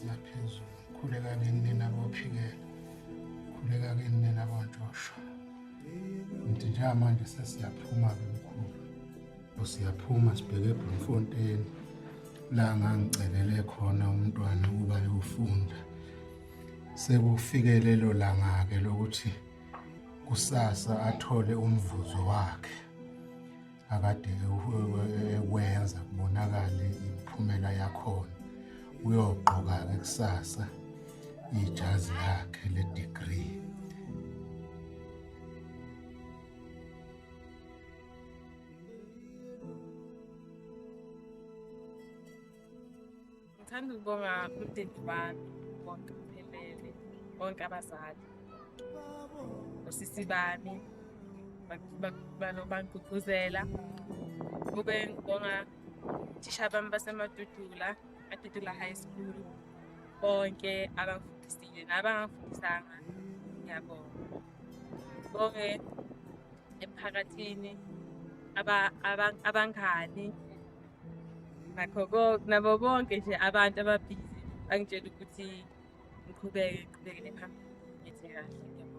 siyaphezulu. Khuleka kini nabophikela. Khuleka kini nabontshoshwa. Ngithi njengamanje sesiyaphuma-ke mkhulu. Siyaphuma sibheke eBloemfontein. La ngangicelele khona umntwana ukuba ayofunda. Sekufike lelo langa-ke lokuthi kusasa athole umvuzo wakhe. Akade ewenza kubonakale imiphumela yakhona. Uyogqoka-ke kusasa ijazi lakhe le-degree. Ngithanda ukubonga umndeni wami wonke uphelele, bonke abazali, osisi bami bangigqugquzela. Kube ngibonga othisha bami baseMadudula, Madudula High School, bonke abangifundisile nabangangifundisanga, ngiyabonga. Ngibonge emphakathini abangani nabo bonke nje abantu ababhizi bangitshela ukuthi ngiqhubeke phambili ngithi kahle.